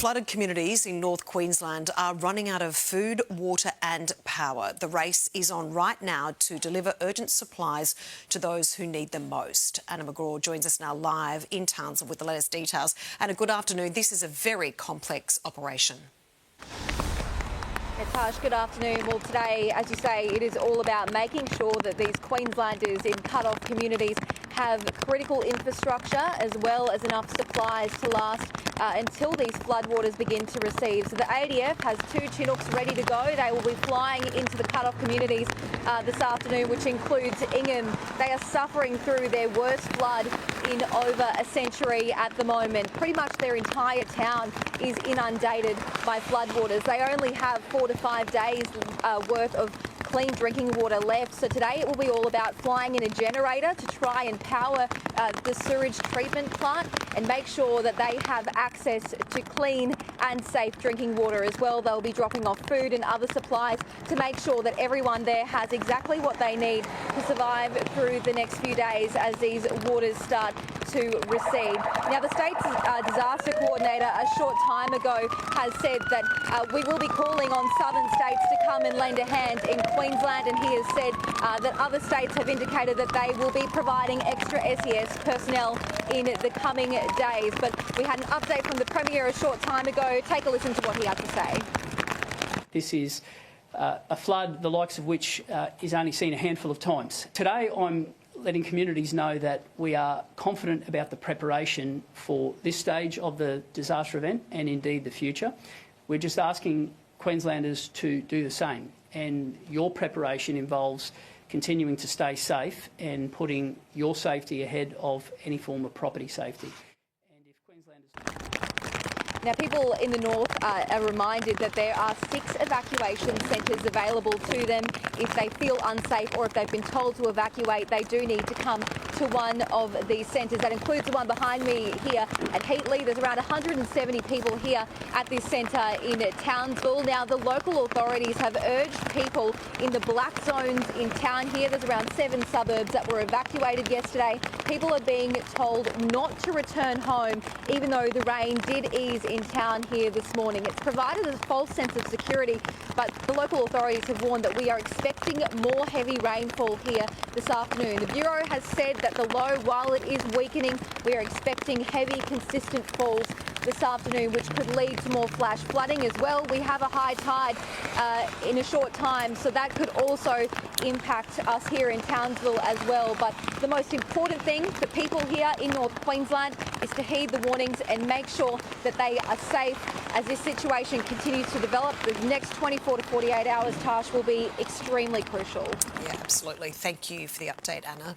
Flooded communities in North Queensland are running out of food, water and power. The race is on right now to deliver urgent supplies to those who need them most. Anna McGraw joins us now live in Townsville with the latest details. Anna, good afternoon. This is a very complex operation. Tash, good afternoon. Well, today, as you say, it is all about making sure that these Queenslanders in cut-off communities have critical infrastructure as well as enough supplies to last until these floodwaters begin to recede. So the ADF has 2 Chinooks ready to go. They will be flying into the cut-off communities this afternoon, which includes Ingham. They are suffering through their worst flood in over a century at the moment. Pretty much their entire town is inundated by floodwaters. They only have 4 to 5 days worth of clean drinking water left. So today it will be all about flying in a generator to try and power the sewage treatment plant and make sure that they have access to clean and safe drinking water as well. They'll be dropping off food and other supplies to make sure that everyone there has exactly what they need to survive through the next few days as these waters start to recede. Now, the state's disaster coordinator a short time ago has said that we will be calling on southern states to come and lend a hand in Queensland, and he has said that other states have indicated that they will be providing extra SES personnel in the coming days. But we had an update from the Premier a short time ago. Take a listen to what he had to say. This is a flood the likes of which is only seen a handful of times. Today I'm letting communities know that we are confident about the preparation for this stage of the disaster event and indeed the future. We're just asking Queenslanders to do the same, and your preparation involves continuing to stay safe and putting your safety ahead of any form of property safety. And if Queenslanders... Now, people in the north are reminded that there are 6 evacuation centres available to them. If they feel unsafe or if they've been told to evacuate, they do need to come to one of these centres. That includes the one behind me here at Heatley. There's around 170 people here at this centre in Townsville. Now, the local authorities have urged people in the black zones in town here. There's around 7 suburbs that were evacuated yesterday. People are being told not to return home, even though the rain did ease in town here this morning. It's provided a false sense of security, but the local authorities have warned that we are expecting more heavy rainfall here this afternoon. The Bureau has said that the low, while it is weakening, we are expecting heavy, consistent falls this afternoon, which could lead to more flash flooding as well. We have a high tide in a short time, so that could also impact us here in Townsville as well. But the most important thing for people here in North Queensland is to heed the warnings and make sure that they are safe as this situation continues to develop. The next 24 to 48 hours, Tash, will be extremely crucial. Yeah, absolutely. Thank you for the update, Anna.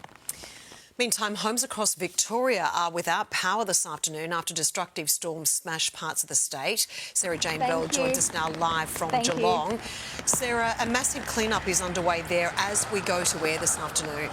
Meantime, homes across Victoria are without power this afternoon after destructive storms smashed parts of the state. Sarah Jane Bell joins us now live from Geelong. Sarah, a massive clean-up is underway there as we go to air this afternoon.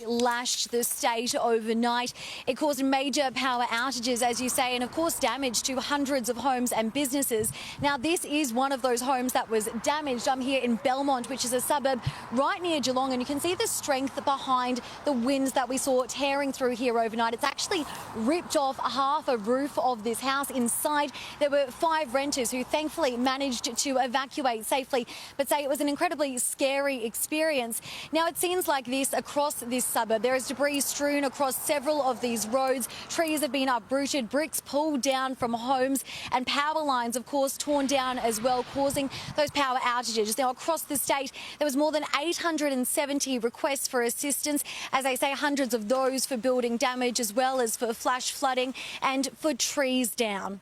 Lashed the state overnight. It caused major power outages, as you say, and of course damage to hundreds of homes and businesses. Now, this is one of those homes that was damaged. I'm here in Belmont, which is a suburb right near Geelong, and you can see the strength behind the winds that we saw tearing through here overnight. It's actually ripped off half a roof of this house. Inside, there were 5 renters who thankfully managed to evacuate safely, but say it was an incredibly scary experience. Now, it seems like this across this suburb. There is debris strewn across several of these roads. Trees have been uprooted, bricks pulled down from homes, and power lines, of course, torn down as well, causing those power outages. Now, across the state, there was more than 870 requests for assistance. As I say, hundreds of those for building damage as well as for flash flooding and for trees down.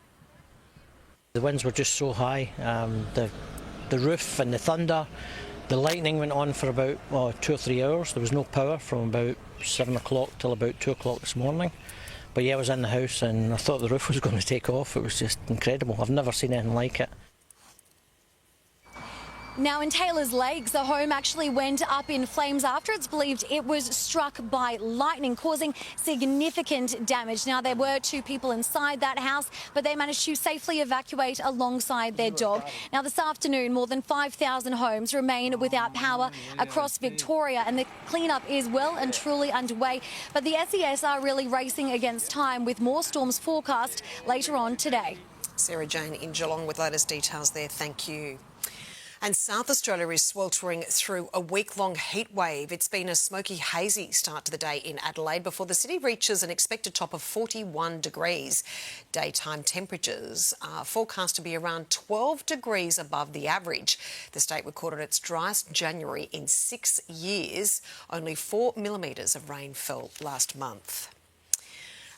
The winds were just so high. The roof and the thunder. The lightning went on for about 2 or 3 hours. There was no power from about 7 o'clock till about 2 o'clock this morning. But yeah, I was in the house and I thought the roof was going to take off. It was just incredible. I've never seen anything like it. Now, in Taylor's Lakes, the home actually went up in flames after it's believed it was struck by lightning, causing significant damage. Now, there were 2 people inside that house, but they managed to safely evacuate alongside their dog. Now, this afternoon, more than 5,000 homes remain without power across Victoria, and the cleanup is well and truly underway. But the SES are really racing against time, with more storms forecast later on today. Sarah Jane in Geelong with latest details there. Thank you. And South Australia is sweltering through a week-long heat wave. It's been a smoky, hazy start to the day in Adelaide before the city reaches an expected top of 41 degrees. Daytime temperatures are forecast to be around 12 degrees above the average. The state recorded its driest January in 6 years. Only 4 millimetres of rain fell last month.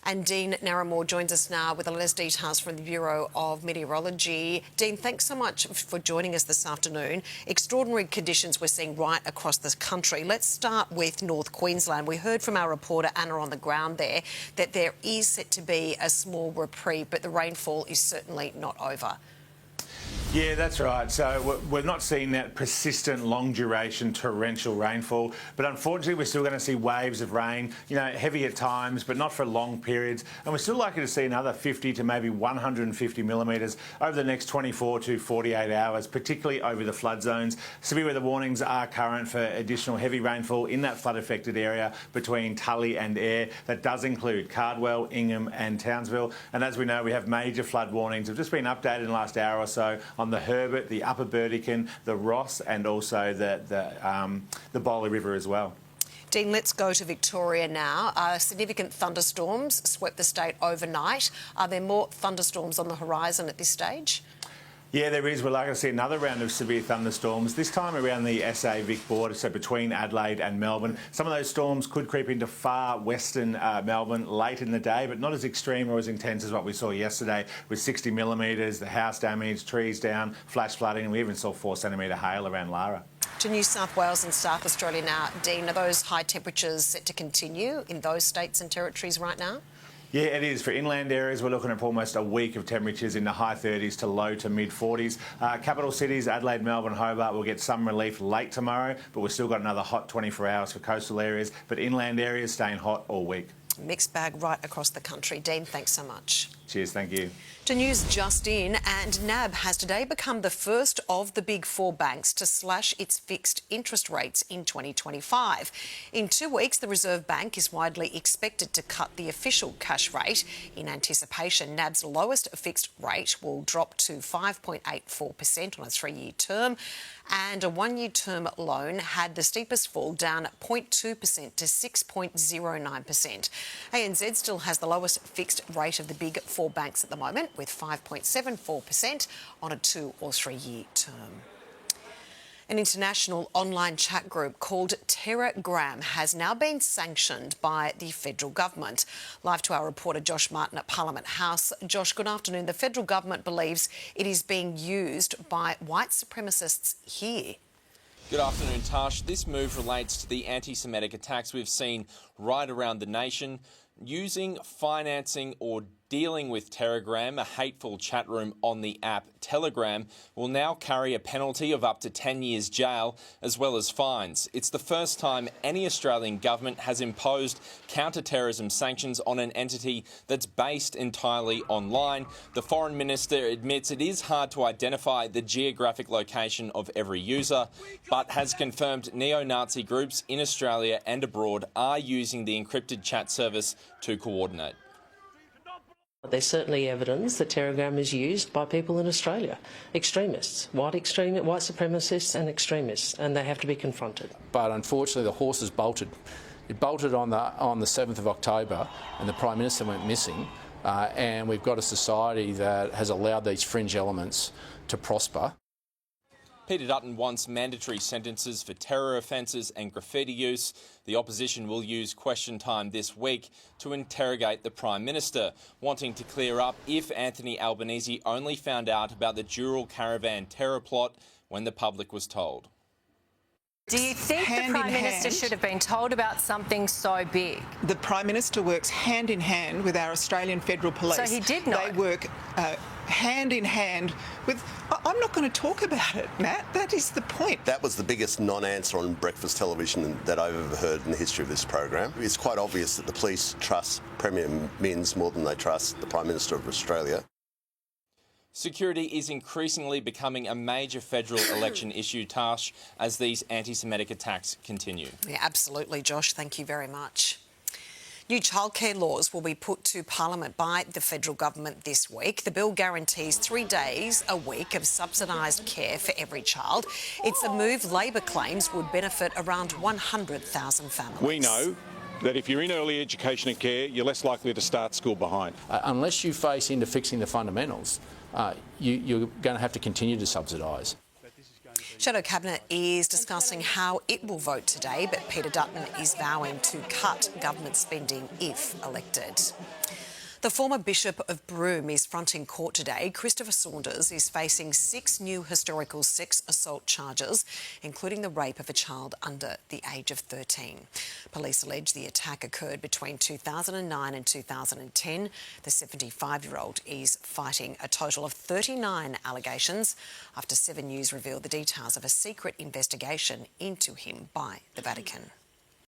And Dean Narramore joins us now with the latest details from the Bureau of Meteorology. Dean, thanks so much for joining us this afternoon. Extraordinary conditions we're seeing right across the country. Let's start with North Queensland. We heard from our reporter Anna on the ground there that there is set to be a small reprieve, but the rainfall is certainly not over. Yeah, that's right. So we're not seeing that persistent, long-duration torrential rainfall, but unfortunately we're still going to see waves of rain, heavy at times, but not for long periods. And we're still likely to see another 50 to maybe 150 millimetres over the next 24 to 48 hours, particularly over the flood zones. Severe weather warnings are current for additional heavy rainfall in that flood-affected area between Tully and Ayr. That does include Cardwell, Ingham and Townsville. And as we know, we have major flood warnings that have just been updated in the last hour or so on the Herbert, the Upper Burdekin, the Ross and also the Bowley River as well. Dean, let's go to Victoria now. Significant thunderstorms swept the state overnight. Are there more thunderstorms on the horizon at this stage? Yeah, there is. We're likely to see another round of severe thunderstorms, this time around the SA-Vic border, so between Adelaide and Melbourne. Some of those storms could creep into far western Melbourne late in the day, but not as extreme or as intense as what we saw yesterday with 60 millimetres, the house damage, trees down, flash flooding, and we even saw 4 centimetre hail around Lara. To New South Wales and South Australia now. Dean, are those high temperatures set to continue in those states and territories right now? Yeah, it is. For inland areas, we're looking at almost a week of temperatures in the high 30s to low to mid 40s. Capital cities, Adelaide, Melbourne, Hobart, will get some relief late tomorrow, but we've still got another hot 24 hours for coastal areas. But inland areas staying hot all week. Mixed bag right across the country. Dean, thanks so much. Cheers, thank you. To news just in, and NAB has today become the first of the big 4 banks to slash its fixed interest rates in 2025. In 2 weeks, the Reserve Bank is widely expected to cut the official cash rate. In anticipation, NAB's lowest fixed rate will drop to 5.84% on a 3-year term, and a 1-year term loan had the steepest fall, down 0.2% to 6.09%. ANZ still has the lowest fixed rate of the big 4 banks at the moment, with 5.74% on a 2 or 3-year term. An international online chat group called Terrorgram has now been sanctioned by the federal government. Live to our reporter Josh Martin at Parliament House. Josh, good afternoon. The federal government believes it is being used by white supremacists here. Good afternoon, Tash. This move relates to the anti-Semitic attacks we've seen right around the nation. Using, financing or dealing with Terrorgram, a hateful chat room on the app Telegram, will now carry a penalty of up to 10 years jail as well as fines. It's the first time any Australian government has imposed counter-terrorism sanctions on an entity that's based entirely online. The Foreign Minister admits it is hard to identify the geographic location of every user, but has confirmed neo-Nazi groups in Australia and abroad are using the encrypted chat service to coordinate. There's certainly evidence that Terrorgram is used by people in Australia, extremists, white supremacists and extremists, and they have to be confronted. But unfortunately the horse has bolted. It bolted on the 7th of October and the Prime Minister went missing, and we've got a society that has allowed these fringe elements to prosper. Peter Dutton wants mandatory sentences for terror offences and graffiti use. The opposition will use question time this week to interrogate the Prime Minister, wanting to clear up if Anthony Albanese only found out about the Dural Caravan terror plot when the public was told. Do you think the Prime Minister should have been told about something so big? The Prime Minister works hand in hand with our Australian Federal Police. So he did know. They work hand in hand with... I'm not going to talk about it, Matt. That is the point. That was the biggest non-answer on breakfast television that I've ever heard in the history of this program. It's quite obvious that the police trust Premier Minns more than they trust the Prime Minister of Australia. Security is increasingly becoming a major federal election issue, Tash, as these anti-Semitic attacks continue. Yeah, absolutely, Josh. Thank you very much. New childcare laws will be put to Parliament by the federal government this week. The bill guarantees 3 days a week of subsidised care for every child. It's a move Labor claims would benefit around 100,000 families. We know that if you're in early education and care, you're less likely to start school behind. Unless you face into fixing the fundamentals, you're going to have to continue to subsidise. Shadow Cabinet is discussing how it will vote today, but Peter Dutton is vowing to cut government spending if elected. The former Bishop of Broome is fronting court today. Christopher Saunders is facing 6 new historical sex assault charges, including the rape of a child under the age of 13. Police allege the attack occurred between 2009 and 2010. The 75-year-old is fighting a total of 39 allegations after 7 News revealed the details of a secret investigation into him by the Vatican.